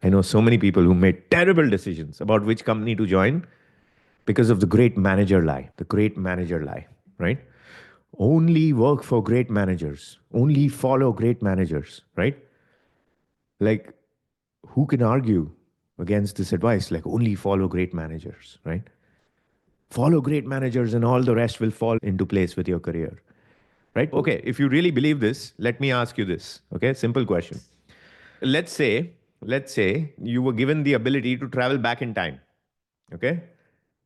I know so many people who made terrible decisions about which company to join because of the great manager lie, the great manager lie, right? Only work for great managers, only follow great managers, right? Like, who can argue against this advice? Like, only follow great managers, right? Follow great managers and all the rest will fall into place with your career, right? Okay, if you really believe this, let me ask you this, okay? Simple question. Let's say, let's say you were given the ability to travel back in time, okay?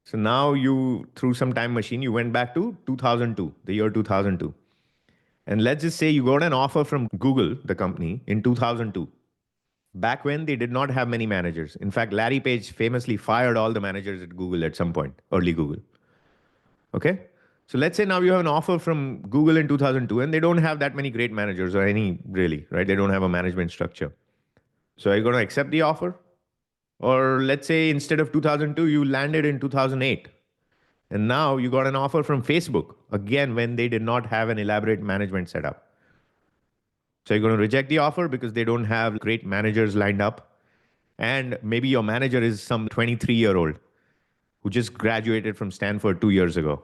So now you, through some time machine, you went back to 2002, the year 2002. And let's just say you got an offer from Google, the company, in 2002. Back when they did not have many managers. In fact, Larry Page famously fired all the managers at Google at some point, early Google. Okay? So let's say now you have an offer from Google in 2002 and they don't have that many great managers or any really, right? They don't have a management structure. So are you going to accept the offer? Or let's say instead of 2002, you landed in 2008. And now you got an offer from Facebook, again, when they did not have an elaborate management setup. So you're going to reject the offer because they don't have great managers lined up. And maybe your manager is some 23-year-old who just graduated from Stanford 2 years ago.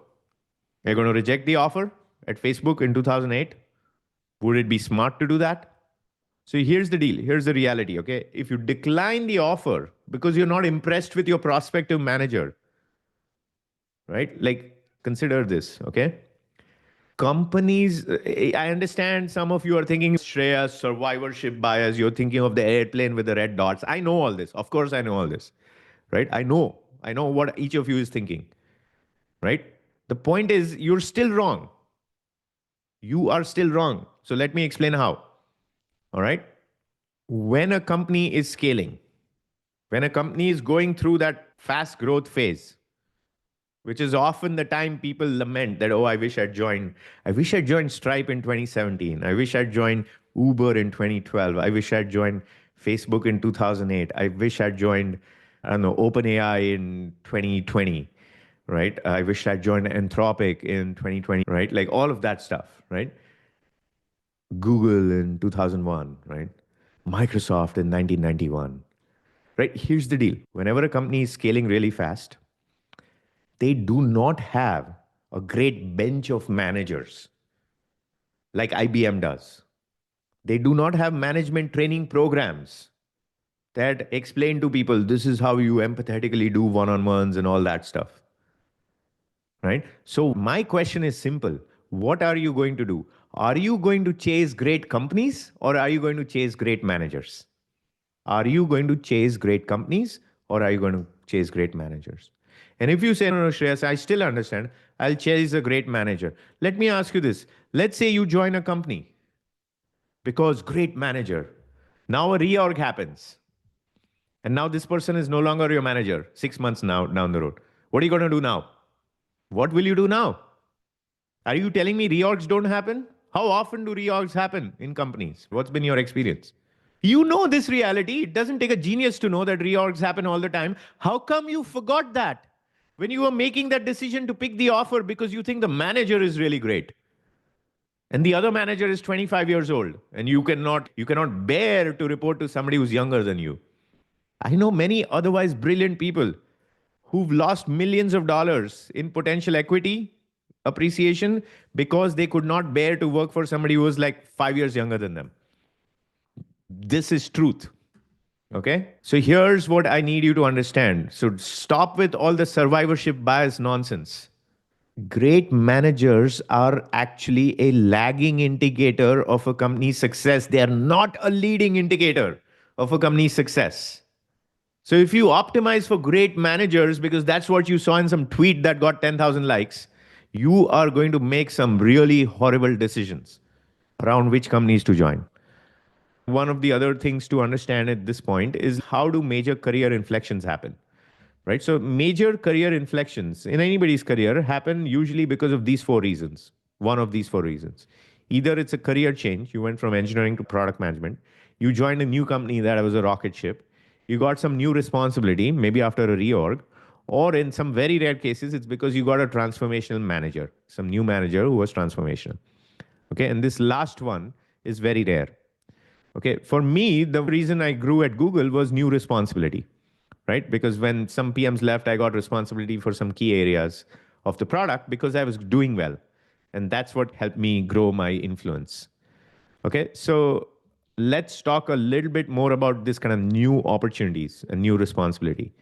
You're going to reject the offer at Facebook in 2008? Would it be smart to do that? So here's the deal. Here's the reality, okay? If you decline the offer because you're not impressed with your prospective manager, right? Like, consider this, okay? Companies, I understand some of you are thinking Shreya, survivorship bias. You're thinking of the airplane with the red dots. I know all this. Of course, I know all this, right? I know what each of you is thinking, right? The point is, you're still wrong. You are still wrong. So let me explain how. All right. When a company is scaling, when a company is going through that fast growth phase, which is often the time people lament that, oh, I wish I'd joined Stripe in 2017. I wish I'd joined Uber in 2012. I wish I'd joined Facebook in 2008. I wish I'd joined, I don't know, OpenAI in 2020, right? I wish I'd joined Anthropic in 2020, right? Like all of that stuff, right? Google in 2001, right? Microsoft in 1991, right? Here's the deal. Whenever a company is scaling really fast, they do not have a great bench of managers like IBM does. They do not have management training programs that explain to people this is how you empathetically do one-on-ones and all that stuff. Right? So my question is simple. What are you going to do? Are you going to chase great companies or are you going to chase great managers? Are you going to chase great companies or are you going to chase great managers? And if you say, no, Shreyas, I still understand, I'll chase a great manager. Let me ask you this. Let's say you join a company because great manager. Now a reorg happens. And now this person is no longer your manager 6 months now down the road. What are you going to do now? What will you do now? Are you telling me reorgs don't happen? How often do reorgs happen in companies? What's been your experience? You know this reality. It doesn't take a genius to know that reorgs happen all the time. How come you forgot that when you were making that decision to pick the offer because you think the manager is really great and the other manager is 25 years old and you cannot bear to report to somebody who's younger than you? I know many otherwise brilliant people who've lost millions of dollars in potential equity appreciation because they could not bear to work for somebody who was like 5 years younger than them. This is truth. Okay. So here's what I need you to understand. So stop with all the survivorship bias nonsense. Great managers are actually a lagging indicator of a company's success. They are not a leading indicator of a company's success. So if you optimize for great managers because that's what you saw in some tweet that got 10,000 likes, you are going to make some really horrible decisions around which companies to join. One of the other things to understand at this point is how do major career inflections happen? Right? So major career inflections in anybody's career happen usually because of these four reasons. One of these four reasons. Either it's a career change, you went from engineering to product management, you joined a new company that was a rocket ship, you got some new responsibility, maybe after a reorg, or in some very rare cases, it's because you got a transformational manager, some new manager who was transformational. Okay, and this last one is very rare. Okay. For me, the reason I grew at Google was new responsibility, right? Because when some PMs left, I got responsibility for some key areas of the product because I was doing well. And that's what helped me grow my influence. Okay. So let's talk a little bit more about this kind of new opportunities and new responsibility.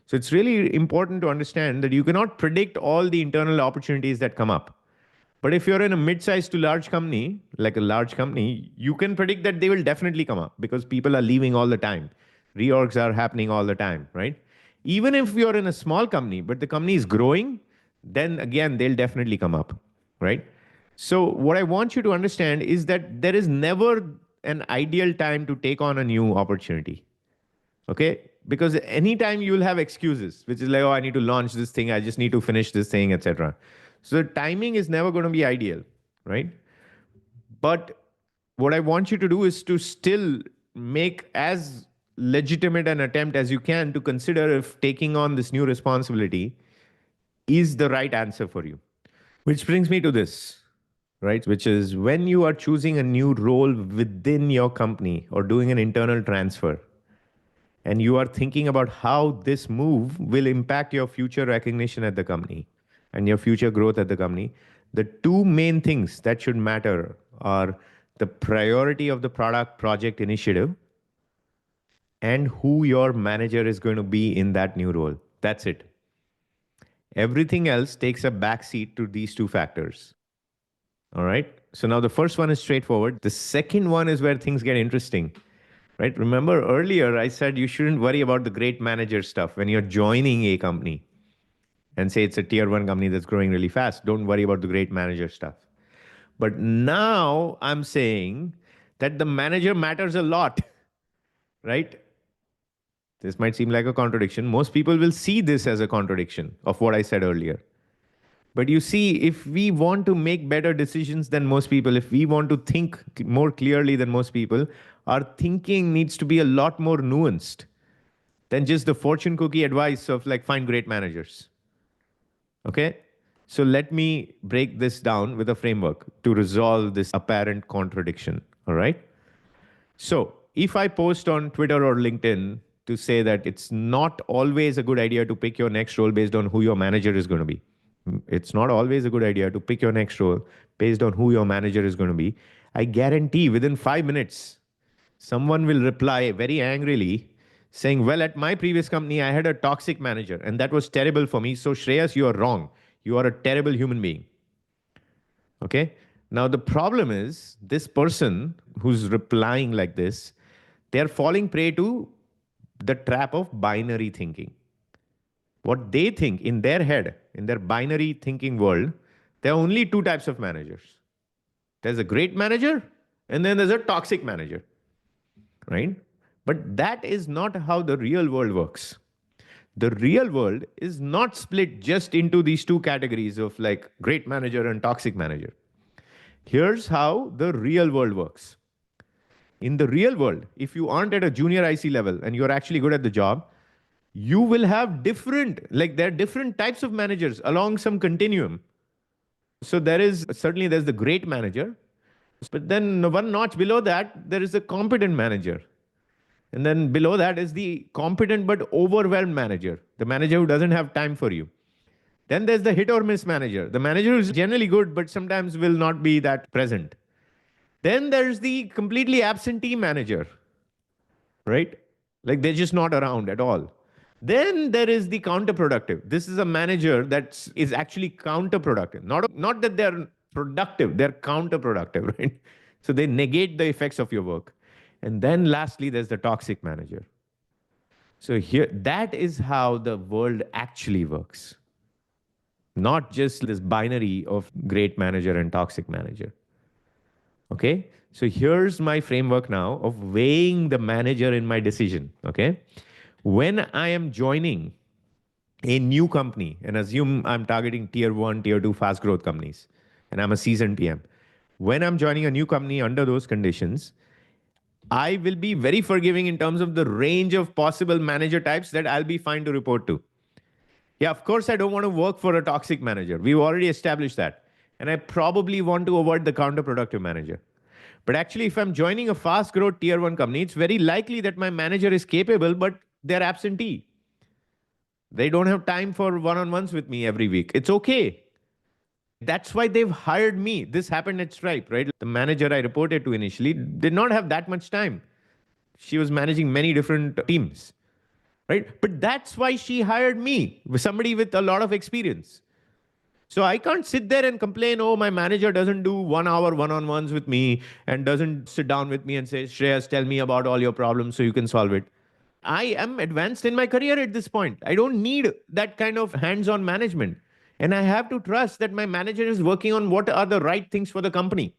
So it's really important to understand that you cannot predict all the internal opportunities that come up. But if you're in a mid-sized to large company, like a large company, you can predict that they will definitely come up because people are leaving all the time. Reorgs are happening all the time, right? Even if you're in a small company, but the company is growing, then again, they'll definitely come up, right? So what I want you to understand is that there is never an ideal time to take on a new opportunity. Okay, because anytime you will have excuses, which is like, oh, I need to launch this thing, I just need to finish this thing, etc. So the timing is never going to be ideal, right? But what I want you to do is to still make as legitimate an attempt as you can to consider if taking on this new responsibility is the right answer for you. Which brings me to this, right? Which is when you are choosing a new role within your company or doing an internal transfer, and you are thinking about how this move will impact your future recognition at the company and your future growth at the company, the two main things that should matter are the priority of the product project initiative and who your manager is going to be in that new role. That's it. Everything else takes a backseat to these two factors. All right. So now the first one is straightforward. The second one is where things get interesting. Right? Remember earlier I said you shouldn't worry about the great manager stuff when you're joining a company and say it's a tier one company that's growing really fast. Don't worry about the great manager stuff. But now I'm saying that the manager matters a lot, right? This might seem like a contradiction. Most people will see this as a contradiction of what I said earlier. But you see, if we want to make better decisions than most people, if we want to think more clearly than most people, our thinking needs to be a lot more nuanced than just the fortune cookie advice of like find great managers. Okay? So let me break this down with a framework to resolve this apparent contradiction. All right? So if I post on Twitter or LinkedIn to say that it's not always a good idea to pick your next role based on who your manager is going to be, it's not always a good idea to pick your next role based on who your manager is going to be, I guarantee within 5 minutes, someone will reply very angrily saying, well, at my previous company, I had a toxic manager and that was terrible for me. So, Shreyas, you are wrong. You are a terrible human being. Okay. Now, the problem is this person who's replying like this, they're falling prey to the trap of binary thinking. What they think in their head, in their binary thinking world, there are only two types of managers. There's a great manager and then there's a toxic manager, right? But that is not how the real world works. The real world is not split just into these two categories of like great manager and toxic manager. Here's how the real world works. In the real world, if you aren't at a junior IC level and you're actually good at the job, you will have different, like there are different types of managers along some continuum. So there is certainly there's the great manager, but then one notch below that, there is a competent manager. And then below that is the competent but overwhelmed manager, the manager who doesn't have time for you. Then there's the hit or miss manager, the manager who's generally good but sometimes will not be that present. Then there's the completely absentee manager, right? Like they're just not around at all. Then there is the counterproductive. This is a manager that is actually counterproductive. Not that they're productive, they're counterproductive, right? So they negate the effects of your work. And then lastly, there's the toxic manager. So here, that is how the world actually works. Not just this binary of great manager and toxic manager. Okay. So here's my framework now of weighing the manager in my decision. Okay. When I am joining a new company and assume I'm targeting tier one, tier two fast growth companies, and I'm a seasoned PM. When I'm joining a new company under those conditions, I will be very forgiving in terms of the range of possible manager types that I'll be fine to report to. Yeah, of course, I don't want to work for a toxic manager. We've already established that. And I probably want to avoid the counterproductive manager. But actually, if I'm joining a fast growth tier one company, it's very likely that my manager is capable, but they're absentee. They don't have time for one on ones with me every week. It's okay. That's why they've hired me. This happened at Stripe, right? The manager I reported to initially did not have that much time. She was managing many different teams, right? But that's why she hired me, somebody with a lot of experience. So I can't sit there and complain, oh, my manager doesn't do 1 hour one on ones with me and doesn't sit down with me and say, Shreyas, tell me about all your problems so you can solve it. I am advanced in my career at this point. I don't need that kind of hands on management. And I have to trust that my manager is working on what are the right things for the company,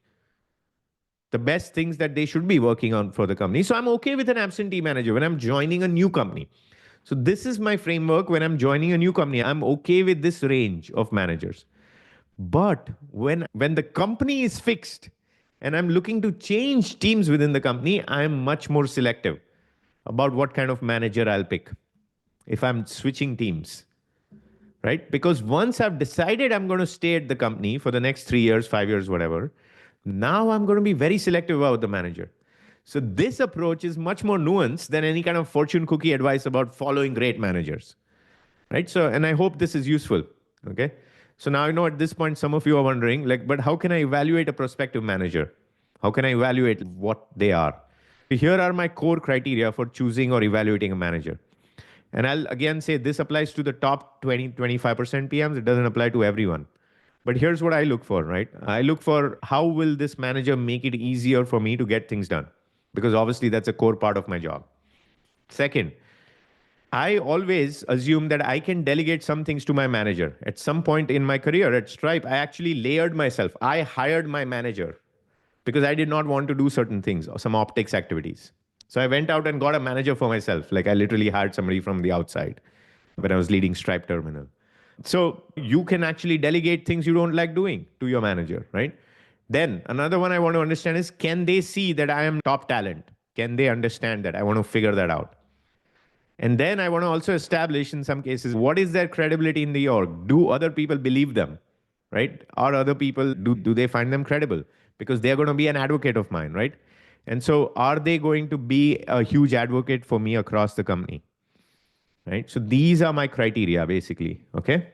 the best things that they should be working on for the company. So I'm okay with an absentee manager when I'm joining a new company. So this is my framework when I'm joining a new company. I'm okay with this range of managers. But when the company is fixed and I'm looking to change teams within the company, I'm much more selective about what kind of manager I'll pick if I'm switching teams, right? Because once I've decided I'm going to stay at the company for the next 3 years, 5 years, whatever, now I'm going to be very selective about the manager. So this approach is much more nuanced than any kind of fortune cookie advice about following great managers, right? So, and I hope this is useful. Okay. So now I know at this point, some of you are wondering, like, but how can I evaluate a prospective manager? How can I evaluate what they are? Here are my core criteria for choosing or evaluating a manager. And I'll again say this applies to the top 20, 25% PMs. It doesn't apply to everyone. But here's what I look for, right? I look for how will this manager make it easier for me to get things done? Because obviously that's a core part of my job. Second, I always assume that I can delegate some things to my manager. At some point in my career at Stripe, I actually layered myself. I hired my manager because I did not want to do certain things or some optics activities. So I went out and got a manager for myself. Like I literally hired somebody from the outside when I was leading Stripe Terminal. So you can actually delegate things you don't like doing to your manager, right? Then another one I want to understand is, can they see that I am top talent? Can they understand that? I want to figure that out. And then I want to also establish in some cases, what is their credibility in the org? Do other people believe them? Right? Are other people, do they find them credible? Because they're going to be an advocate of mine, right? And so are they going to be a huge advocate for me across the company? Right? So these are my criteria basically. Okay.